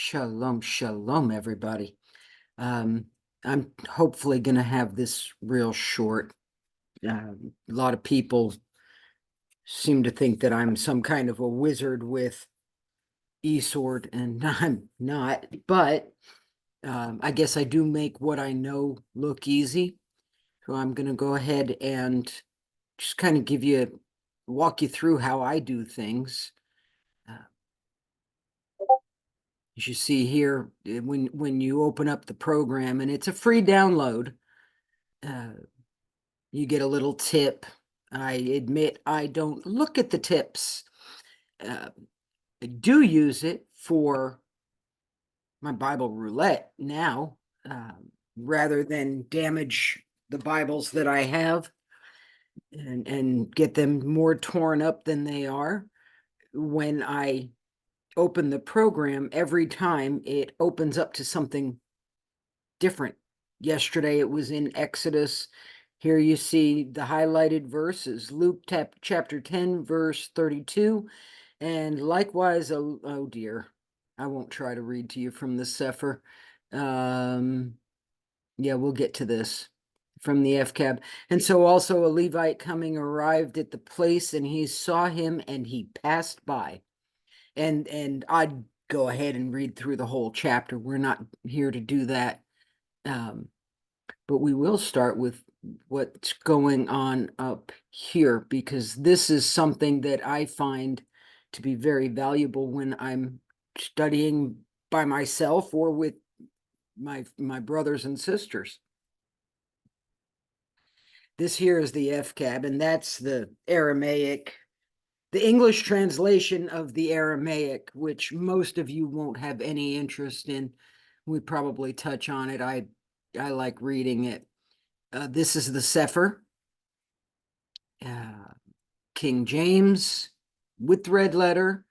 Shalom, shalom, everybody. Um, I'm hopefully going to have this real short. A lot of people seem to think that I'm some kind of a wizard with eSword, and I'm not, but I guess I do make what I know look easy. So I'm going to go ahead and just kind of walk you through how I do things. Uh, as you see here, when you open up the program, and it's a free download, uh, you get a little tip. I admit I don't look at the tips. Uh, I do use it for my Bible roulette now, rather than damage the Bibles that I have and get them more torn up than they are. When I open the program, every time it opens up to something different. Yesterday it was in Exodus. Here you see the highlighted verses, Luke chapter 10, verse 32. And likewise, oh dear, I won't try to read to you from the Sefer. Yeah, we'll get to this from the FCAB. And so also a Levite coming arrived at the place, and he saw him, and he passed by. And I'd go ahead and read through the whole chapter. We're not here to do that. But we will start with what's going on up here, because this is something that I find to be very valuable when I'm studying by myself or with my brothers and sisters. This here is the FCAB, and that's the Aramaic, the English translation of the Aramaic, which most of you won't have any interest in. We probably touch on it. I like reading it. This is the Sefer, King James with red letter,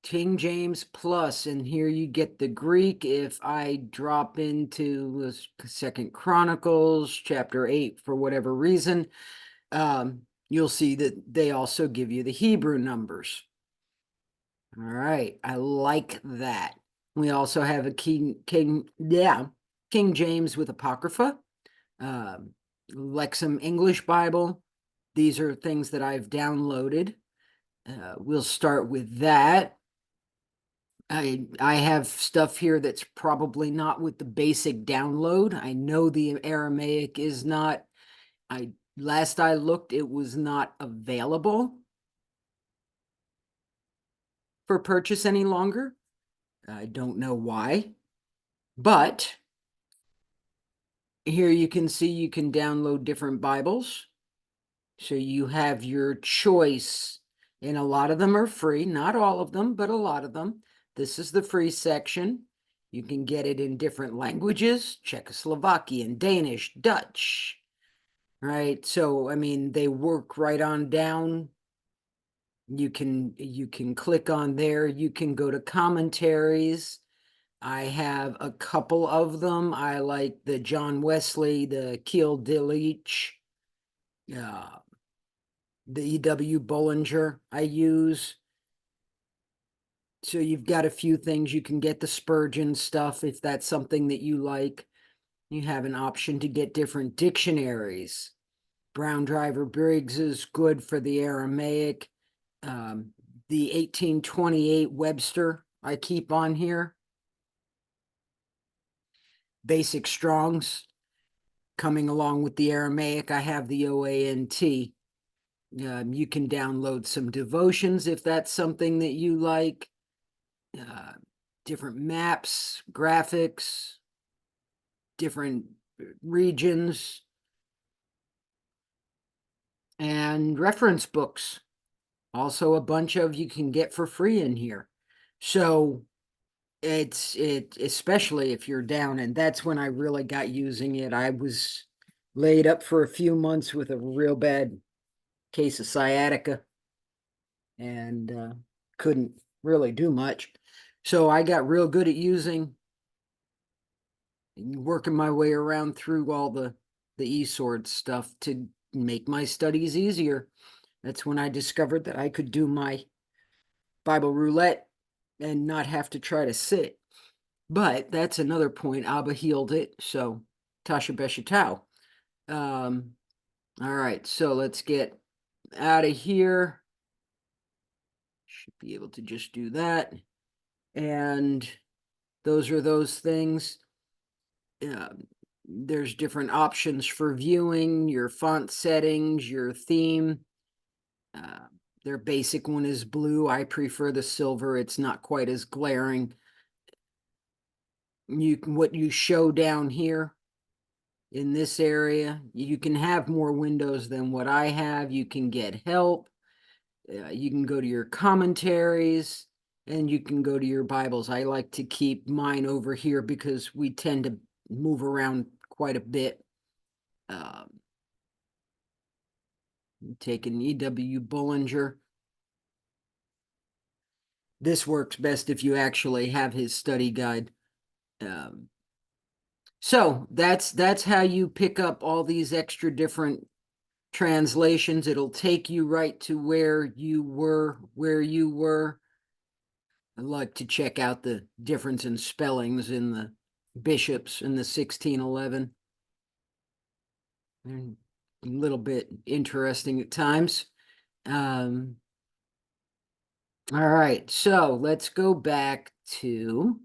King James plus, and here you get the Greek. If I drop into Second Chronicles chapter 8 for whatever reason, you'll see that they also give you the Hebrew numbers. All right, I like that. We also have a King James with Apocrypha, Lexham English Bible. These are things that I've downloaded. We'll start with that. I have stuff here that's probably not with the basic download. I know the Aramaic is not. Last I looked, it was not available for purchase any longer. I don't know why, but here you can see you can download different Bibles. So you have your choice, and a lot of them are free, not all of them, but a lot of them. This is the free section. You can get it in different languages, Czechoslovakian, Danish, Dutch, right? So, I mean, they work right on down. You can click on there. You can go to commentaries. I have a couple of them. I like the John Wesley, the Keel Dillich, the E.W. Bollinger I use. So you've got a few things. You can get the Spurgeon stuff if that's something that you like. You have an option to get different dictionaries. Brown Driver Briggs is good for the Aramaic. The 1828 Webster I keep on here. Basic Strongs coming along with the Aramaic. I have the OANT. You can download some devotions if that's something that you like. Different maps, graphics, different regions, and reference books. Also a bunch of you can get for free in here. So especially if you're down, and that's when I really got using it. I was laid up for a few months with a real bad case of sciatica and couldn't really do much. So I got real good at working my way around through all the eSword stuff to make my studies easier. That's when I discovered that I could do my Bible roulette and not have to try to sit. But that's another point. Abba healed it, so Tasha Besha Tau. All right, so let's get out of here. Should be able to just do that. And those are those things. There's different options for viewing, your font settings, your theme. Their basic one is blue. I prefer the silver. It's not quite as glaring. What you show down here in this area, you can have more windows than what I have. You can get help. You can go to your commentaries, and you can go to your Bibles. I like to keep mine over here because we tend to move around quite a bit. Take an E.W. Bullinger. This works best if you actually have his study guide. So that's how you pick up all these extra different translations. It'll take you right to where you were. I like to check out the difference in spellings in the bishops in the 1611. They're a little bit interesting at times. All right, so let's go back to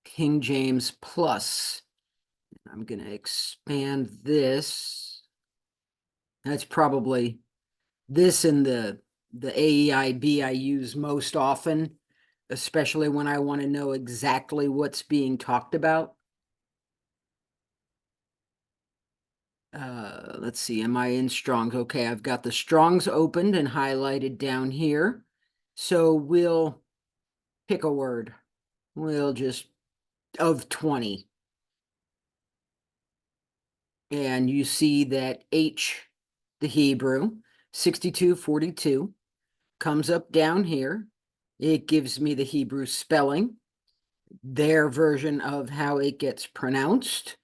King James Plus. I'm going to expand this. That's probably this and the AEIB I use most often, especially when I want to know exactly what's being talked about. Let's see, am I in Strong's? Okay, I've got the Strong's opened and highlighted down here. So we'll pick a word. We'll just, of 20. And you see that H, the Hebrew, 6242, comes up down here. It gives me the Hebrew spelling, their version of how it gets pronounced,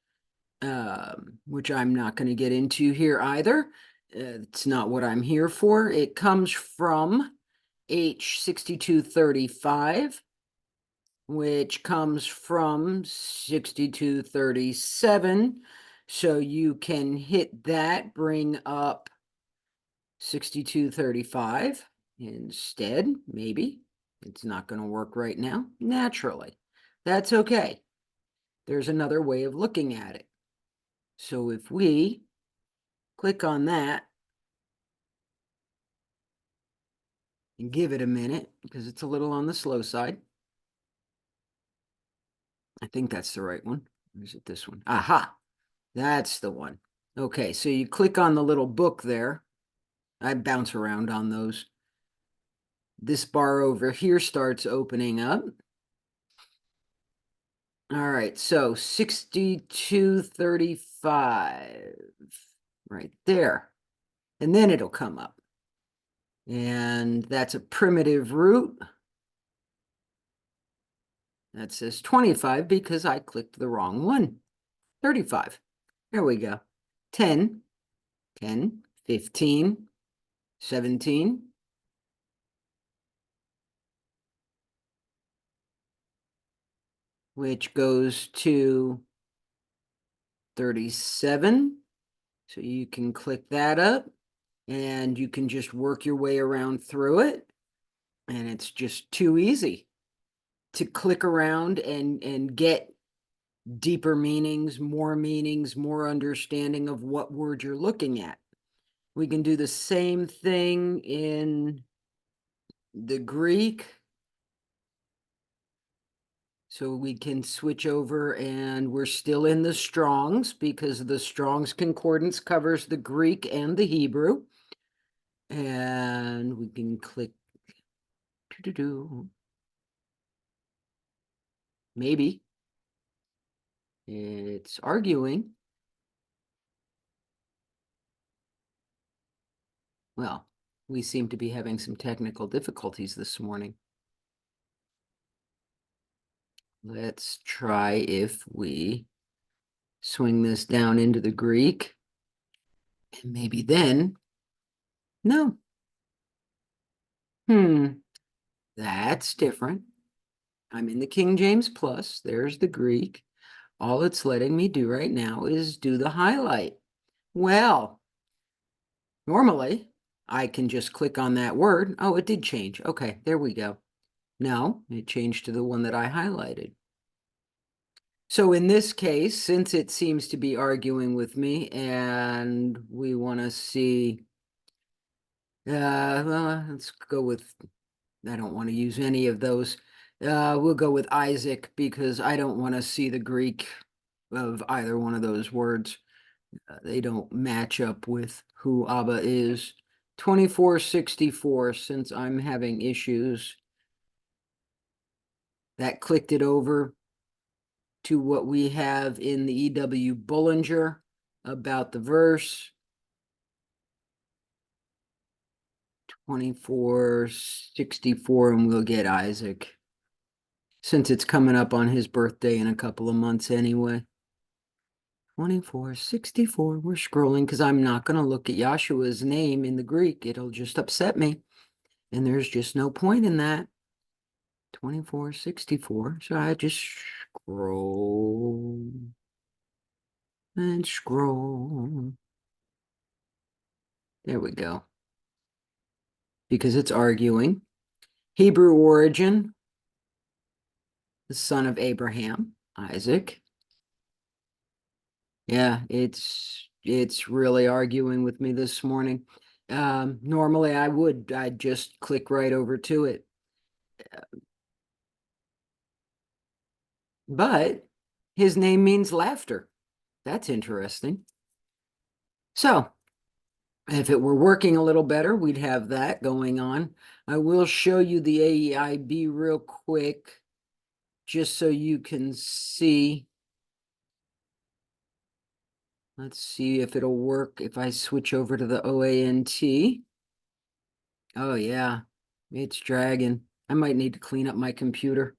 which I'm not going to get into here either. It's not what I'm here for. It comes from H6235, which comes from 6237. So you can hit that, bring up 6235 instead, maybe. It's not going to work right now, naturally. That's okay. There's another way of looking at it. So if we click on that and give it a minute, because it's a little on the slow side. I think that's the right one. Or is it this one? Aha, that's the one. Okay, so you click on the little book there. I bounce around on those. This bar over here starts opening up. All right, so 6235 right there. And then it'll come up. And that's a primitive root. That says 25 because I clicked the wrong one. 35. There we go. 10, 10, 15, 17. Which goes to 37. So you can click that up and you can just work your way around through it. And it's just too easy to click around and get deeper meanings, more understanding of what word you're looking at. We can do the same thing in the Greek. So we can switch over, and we're still in the Strong's because the Strong's Concordance covers the Greek and the Hebrew. And we can click maybe. It's arguing. Well, we seem to be having some technical difficulties this morning. Let's try if we swing this down into the Greek. And maybe then, no. That's different. I'm in the King James Plus. There's the Greek. All it's letting me do right now is do the highlight. Well, normally I can just click on that word. Oh, it did change. Okay, there we go. No, it changed to the one that I highlighted. So in this case, since it seems to be arguing with me and we want to see, well, let's go with, I don't want to use any of those. We'll go with Isaac because I don't want to see the Greek of either one of those words. They don't match up with who Abba is. 2464, since I'm having issues, that clicked it over to what we have in the E.W. Bullinger about the verse. 2464, and we'll get Isaac, since it's coming up on his birthday in a couple of months anyway. 2464, we're scrolling because I'm not going to look at Yahshua's name in the Greek. It'll just upset me. And there's just no point in that. 2464. So I just scroll and scroll. There we go. Because it's arguing. Hebrew origin, the son of Abraham, Isaac. Yeah, it's really arguing with me this morning. Normally I'd just click right over to it. But his name means laughter. That's interesting. So if it were working a little better, we'd have that going on. I will show you the AEIB real quick, just so you can see. Let's see if it'll work if I switch over to the OANT. Oh yeah, it's dragging. I might need to clean up my computer.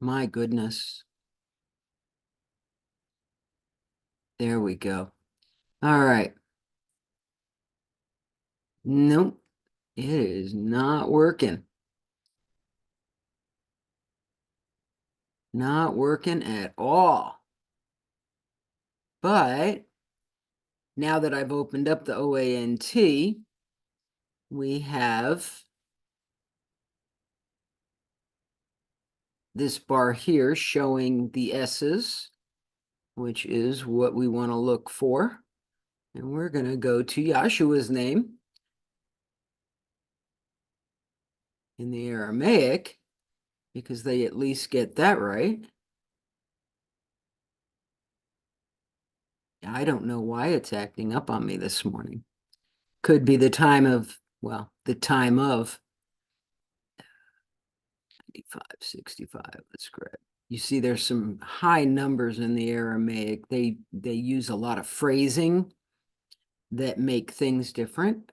My goodness. There we go. All right. Nope, it is not working. Not working at all. But now that I've opened up the OANT, we have this bar here showing the S's, which is what we want to look for. And we're going to go to Yahshua's name in the Aramaic, because they at least get that right. I don't know why it's acting up on me this morning. Could be the time of, well, the time of 95, 65. Let's grab. You see there's some high numbers in the Aramaic. They use a lot of phrasing that make things different.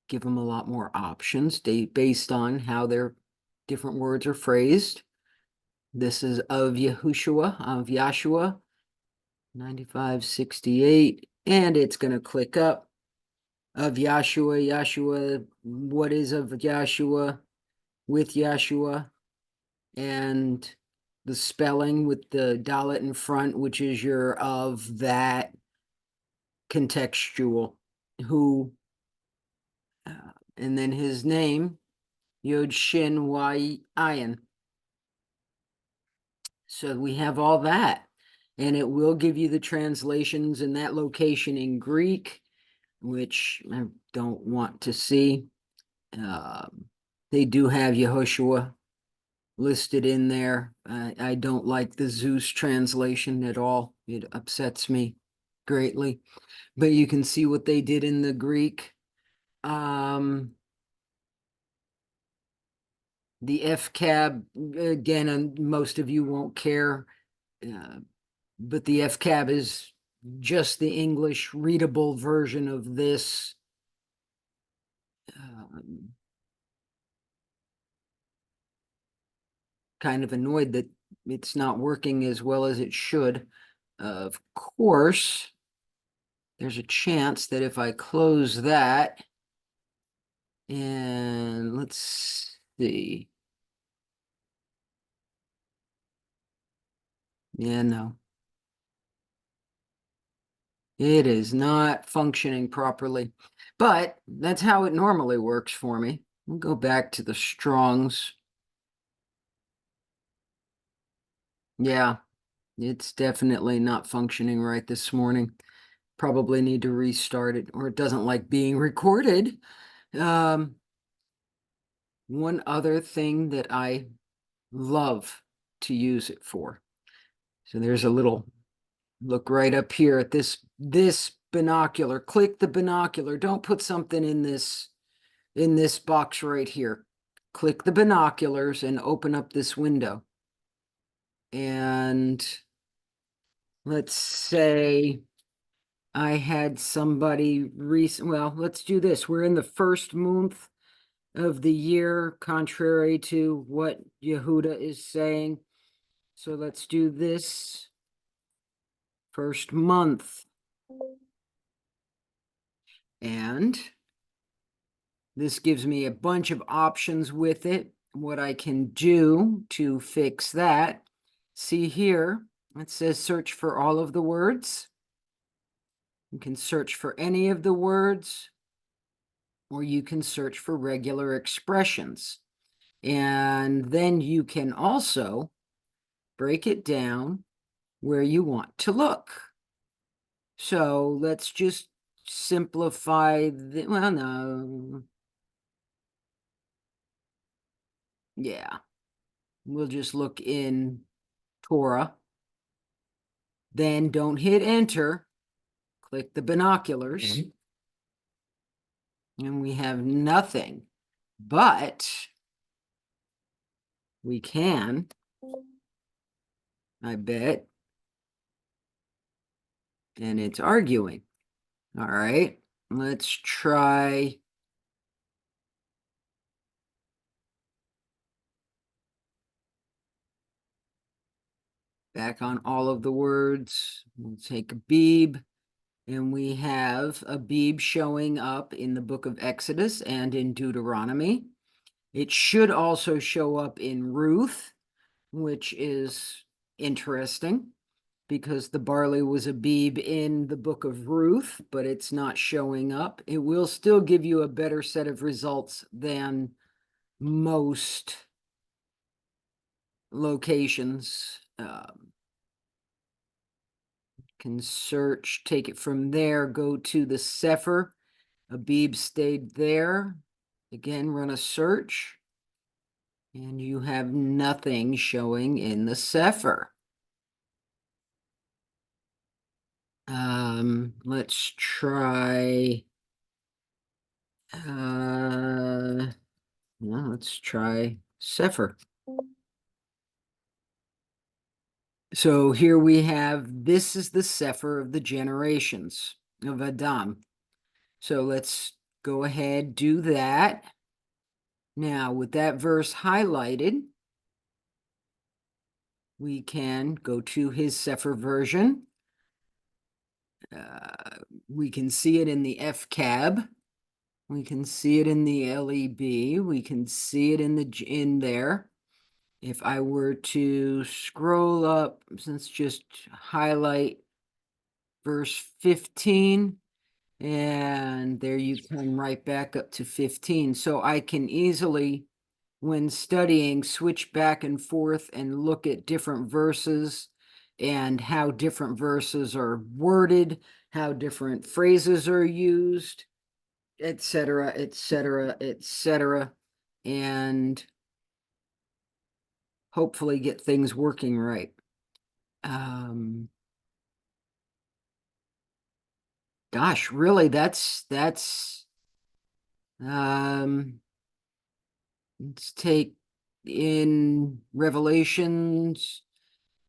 Give them a lot more options based on how their different words are phrased. This is of Yahushua, of Yahshua, 9568, and it's going to click up. Of Yahshua, Yahshua, what is of Yahshua, with Yahshua, and the spelling with the dalet in front, which is your of that contextual, who, and then his name, Yod Shin Y Ayin. So we have all that, and it will give you the translations in that location in Greek, which I don't want to see. They do have Yehoshua listed in there. I don't like the Zeus translation at all. It upsets me greatly. But you can see what they did in the Greek. The FCAB, again, and most of you won't care, but the FCAB is just the English readable version of this. Kind of annoyed that it's not working as well as it should. Of course, there's a chance that if I close that, And let's see. Yeah, no. It is not functioning properly, but that's how it normally works for me. We'll go back to the Strongs. Yeah, it's definitely not functioning right this morning. Probably need to restart it, or it doesn't like being recorded. One other thing that I love to use it for. So there's a little look right up here at this binocular. Click the binocular. Don't put something in this box right here. Click the binoculars and open up this window. And let's say I had somebody well, let's do this. We're in the first month of the year, contrary to what Yehuda is saying. So let's do this first month. And this gives me a bunch of options with it. What I can do to fix that. See here, it says search for all of the words. You can search for any of the words, or you can search for regular expressions. And then you can also break it down where you want to look. So let's just simplify well, no. Yeah, we'll just look in Torah. Then don't hit enter. Click the binoculars. And we have nothing. But we can, I bet. And it's arguing. All right, let's try. Back on all of the words. We'll take a Beeb. And we have a Beeb showing up in the book of Exodus and in Deuteronomy. It should also show up in Ruth, which is interesting because the barley was a Beeb in the book of Ruth, but it's not showing up. It will still give you a better set of results than most locations. Can search, take it from there, go to the Sefer. Abib stayed there. Again, run a search. And you have nothing showing in the Sefer. Let's try. Well, let's try Sefer. So here we have, this is the Sefer of the generations of Adam. So let's go ahead, do that. Now, with that verse highlighted, we can go to his Sefer version. We can see it in the FCAB. We can see it in the LEB. We can see it in there. If I were to scroll up, let's just highlight verse 15, and there you come right back up to 15. So I can easily, when studying, switch back and forth and look at different verses and how different verses are worded, how different phrases are used, etc., etc., etc., and hopefully get things working right. Gosh, really, that's let's take in Revelations.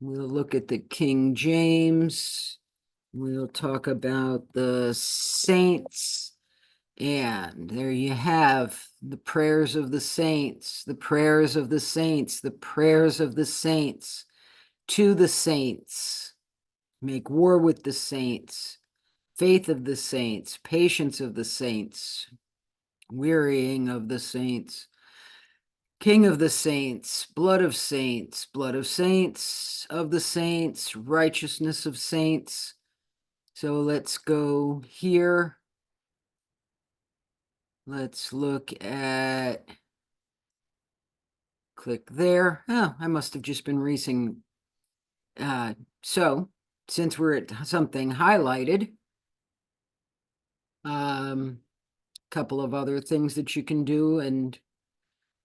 We'll look at the King James. We'll talk about the saints. And there you have the prayers of the saints, the prayers of the saints, the prayers of the saints to the saints. Make war with the saints, faith of the saints, patience of the saints, wearying of the saints. King of the saints, blood of saints, blood of saints, of the saints, righteousness of saints. So let's go here. Let's look at, click there. Oh, I must have just been racing. So since we're at something highlighted, couple of other things that you can do, and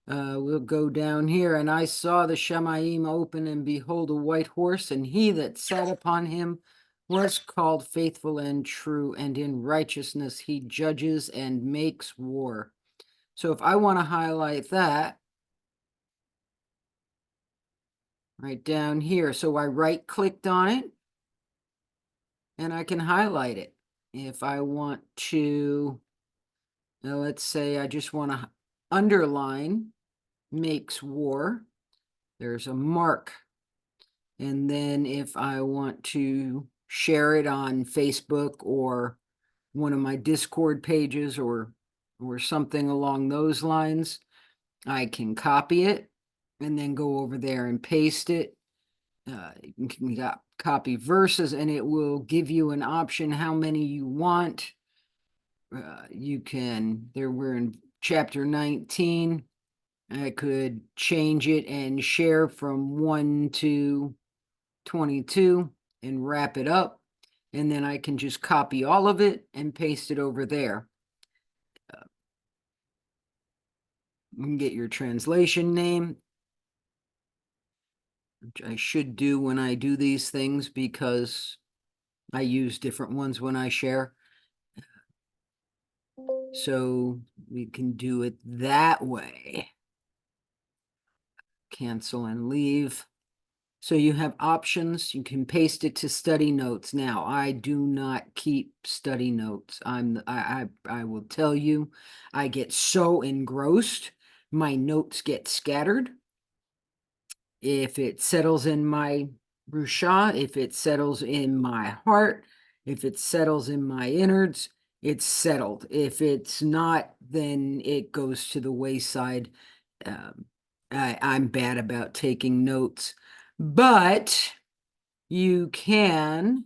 we'll go down here. And I saw the Shemaim open, and behold, a white horse, and he that sat upon him was called Faithful and True, and in righteousness he judges and makes war. So if I want to highlight that, right down here, so I right-clicked on it, and I can highlight it. If I want to, now let's say I just want to underline makes war, there's a mark. And then if I want to share it on Facebook or one of my Discord pages or something along those lines, I can copy it and then go over there and paste it. You can copy verses, and it will give you an option how many you want. You can, we're in chapter 19. I could change it and share from 1 to 22 and wrap it up. And then I can just copy all of it and paste it over there. You can get your translation name, which I should do when I do these things because I use different ones when I share. So we can do it that way. Cancel and leave. So you have options. You can paste it to study notes. Now, I do not keep study notes. I will tell you, I get so engrossed, my notes get scattered. If it settles in my rushah, if it settles in my heart, if it settles in my innards, it's settled. If it's not, then it goes to the wayside. I'm bad about taking notes, but you can,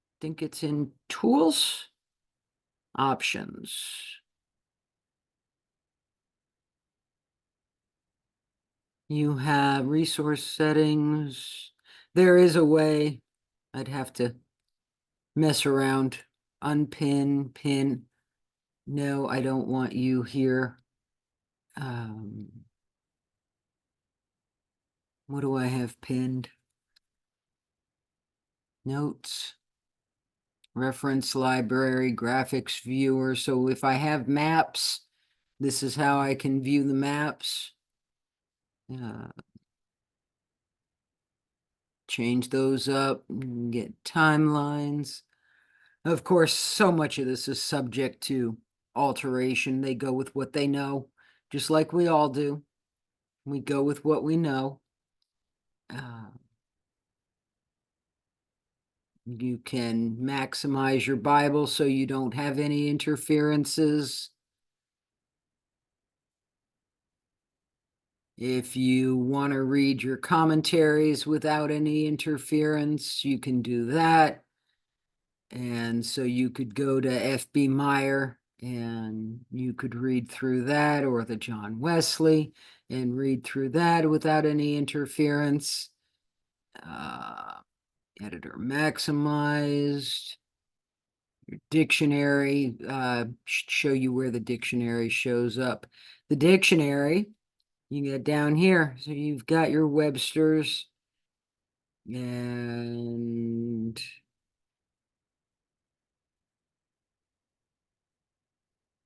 I think it's in tools, options. You have resource settings. There is a way. I'd have to mess around. Unpin, pin. No, I don't want you here. What do I have pinned? Notes, reference library, graphics viewer. So if I have maps, this is how I can view the maps. Change those up, get timelines. Of course, so much of this is subject to alteration. They go with what they know, just like we all do. We go with what we know. You can maximize your Bible so you don't have any interferences. If you want to read your commentaries without any interference, you can do that. And so you could go to F.B. Meyer and you could read through that, or the John Wesley, and read through that without any interference. Editor maximized. Your dictionary, show you where the dictionary shows up. The dictionary, you get down here. So you've got your Webster's and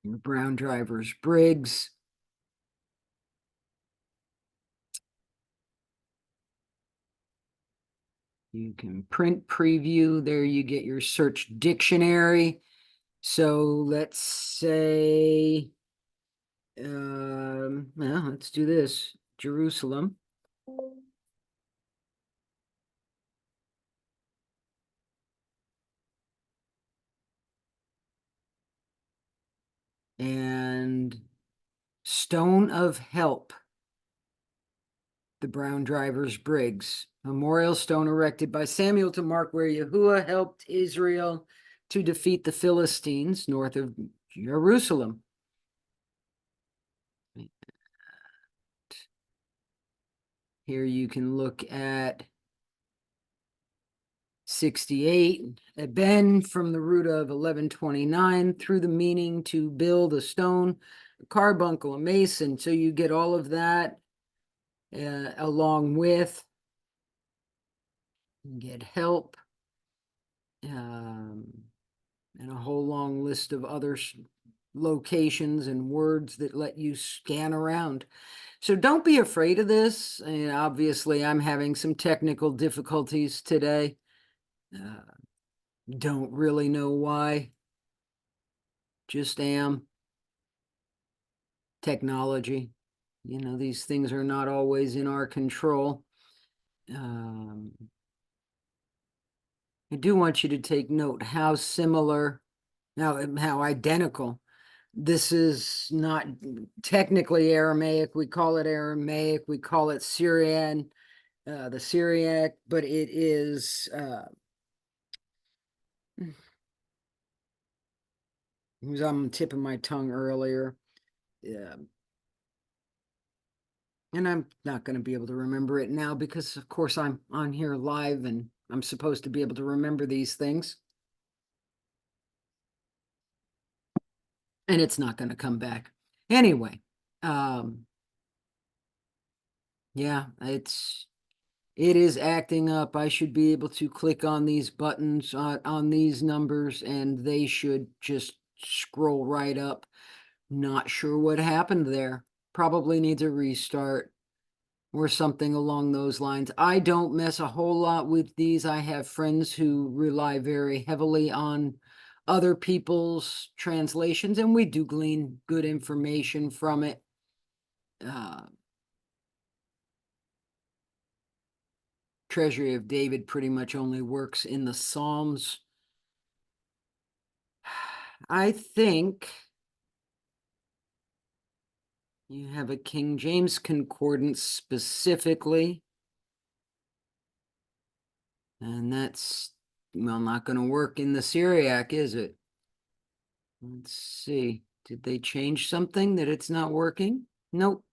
your Brown Drivers Briggs. You can print preview. There you get your search dictionary. So let's say, well, let's do this. Jerusalem. And Stone of Help, the Brown Drivers Briggs, memorial stone erected by Samuel to mark where Yahuwah helped Israel to defeat the Philistines north of Jerusalem. Here you can look at 68, a bend from the root of 1129 through the meaning to build a stone, a carbuncle, a mason. So you get all of that along with get help and a whole long list of other locations and words that let you scan around. So don't be afraid of this. And obviously, I'm having some technical difficulties today. Don't really know why. Just am. Technology. You know, these things are not always in our control. I do want you to take note how similar, how identical. This is not technically Aramaic. We call it Aramaic. We call it Syrian, the Syriac, but it is. It was on the tip of my tongue earlier. And I'm not going to be able to remember it now because, of course, I'm on here live and I'm supposed to be able to remember these things. And it's not going to come back. Anyway, yeah, it is acting up. I should be able to click on these buttons on these numbers and they should just scroll right up. Not sure what happened there. Probably needs a restart or something along those lines. I don't mess a whole lot with these. I have friends who rely very heavily on other people's translations, and we do glean good information from it. Treasury of David pretty much only works in the Psalms. I think you have a King James Concordance specifically. And that's, well, not going to work in the Syriac, is it? Let's see. Did they change something that it's not working? Nope.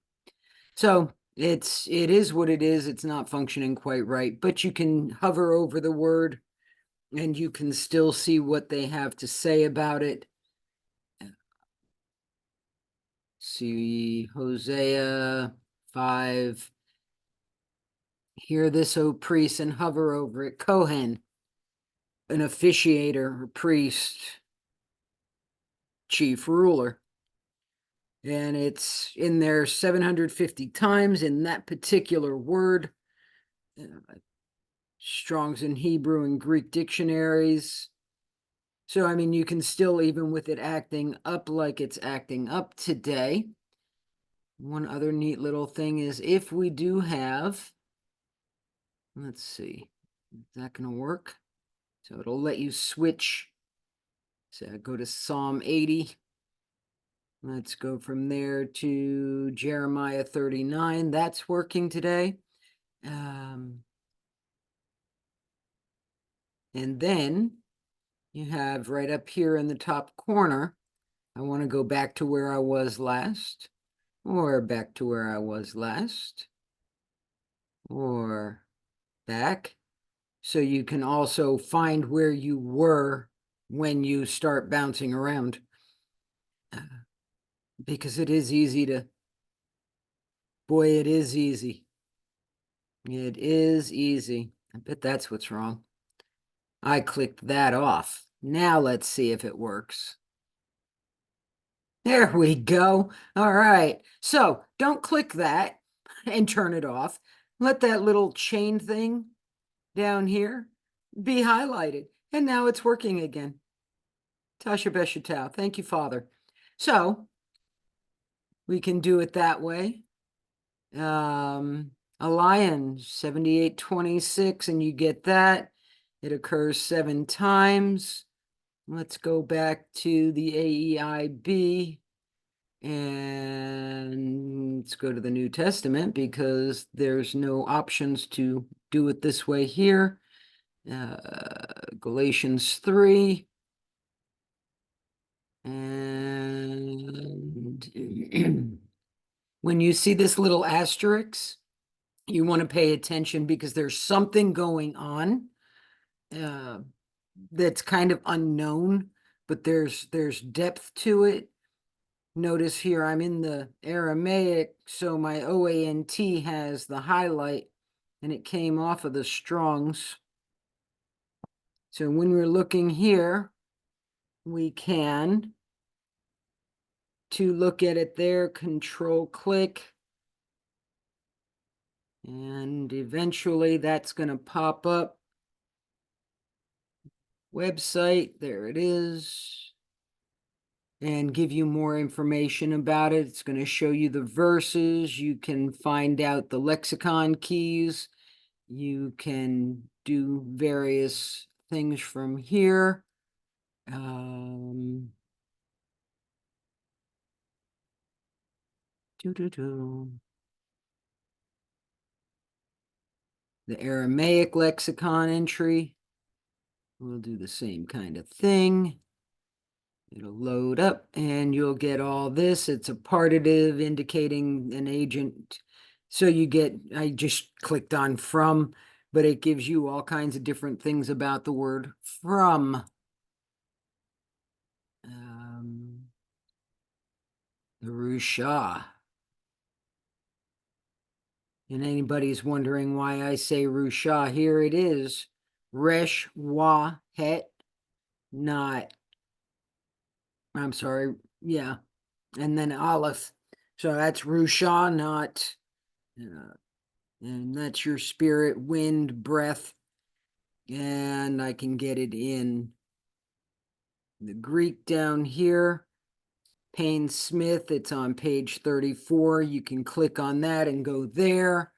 So it is what it is. It's not functioning quite right, but you can hover over the word and you can still see what they have to say about it. See Hosea 5. Hear this, O priest, and hover over it. Kohen, an officiator, a priest, chief ruler. And it's in there 750 times in that particular word. Strong's in Hebrew and Greek dictionaries. So, I mean, you can still, even with it acting up like it's acting up today. One other neat little thing is if we do have, let's see, is that going to work? So it'll let you switch. So go to Psalm 80. Let's go from there to Jeremiah 39. That's working today. And then you have right up here in the top corner, I want to go back to where I was last, or back to where I was last, or back. So you can also find where you were when you start bouncing around. Because it is easy to, boy, it is easy. It is easy. I bet that's what's wrong. I clicked that off. Now let's see if it works. There we go. All right. So don't click that and turn it off. Let that little chain thing down here be highlighted. And now it's working again. Tasha Beshatau. Thank you, Father. So we can do it that way. A lion, 7826, and you get that. It occurs 7 times. Let's go back to the AEIB. And let's go to the New Testament because there's no options to do it this way here. Galatians 3. And when you see this little asterisk, you want to pay attention because there's something going on that's kind of unknown, but there's depth to it. Notice here I'm in the Aramaic, so my OANT has the highlight, and it came off of the Strong's. So when we're looking here, we can, to look at it there, control click, and eventually that's going to pop up. Website, there it is, and give you more information about it. It's going to show you the verses. You can find out the lexicon keys. You can do various things from here. The Aramaic lexicon entry. We'll do the same kind of thing. It'll load up and you'll get all this. It's a partitive indicating an agent. So you get, I just clicked on from, but it gives you all kinds of different things about the word from. The Rusha. And anybody's wondering why I say Rusha, here it is. Resh wa het, not, I'm sorry, yeah. And then Aleph. So that's Rusha, not, and that's your spirit, wind, breath. And I can get it in the Greek down here. Payne Smith, it's on page 34. You can click on that and go there.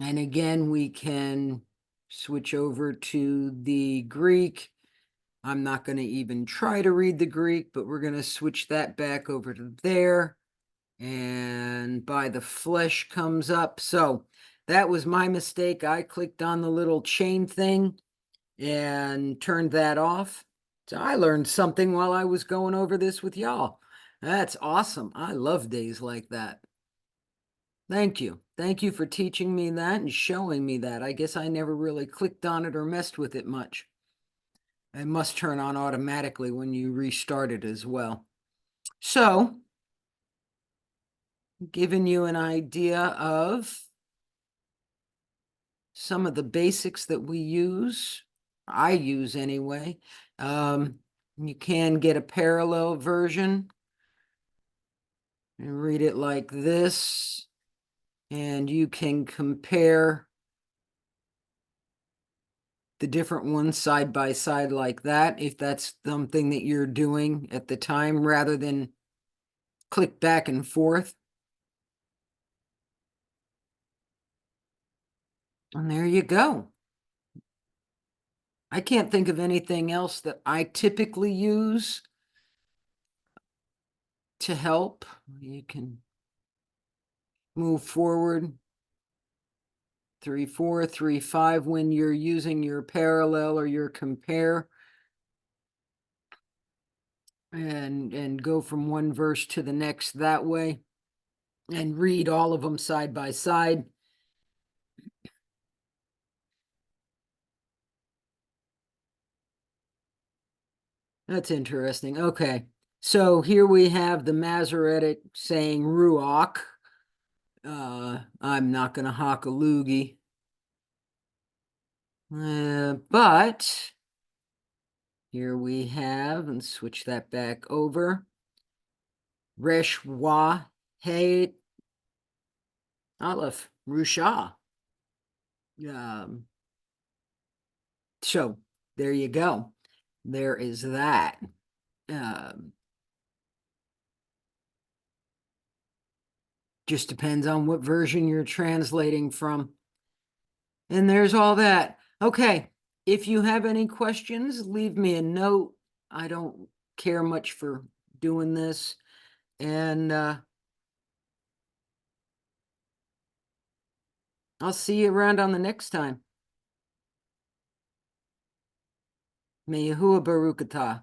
And again, we can switch over to the Greek. I'm not going to even try to read the Greek, but we're going to switch that back over to there. And by the flesh comes up. So that was my mistake. I clicked on the little chain thing and turned that off. So I learned something while I was going over this with y'all. That's awesome. I love days like that. Thank you. Thank you for teaching me that and showing me that. I guess I never really clicked on it or messed with it much. It must turn on automatically when you restart it as well. So, giving you an idea of some of the basics that we use, I use anyway. You can get a parallel version and read it like this, and you can compare the different ones side by side like that, if that's something that you're doing at the time, rather than click back and forth. And there you go. I can't think of anything else that I typically use to help. You can move forward 3, 4, 3, 5 when you're using your parallel or your compare, and go from one verse to the next that way, and read all of them side by side. That's interesting. Okay, so here we have the Masoretic saying ruach. I'm not going to hock a loogie. But here we have, and switch that back over, Resh wa het Aleph Rusha. So there you go. There is that. Just depends on what version you're translating from. And there's all that. Okay, if you have any questions, leave me a note. I don't care much for doing this. And I'll see you around on the next time. May Yahuwah Baruch atah.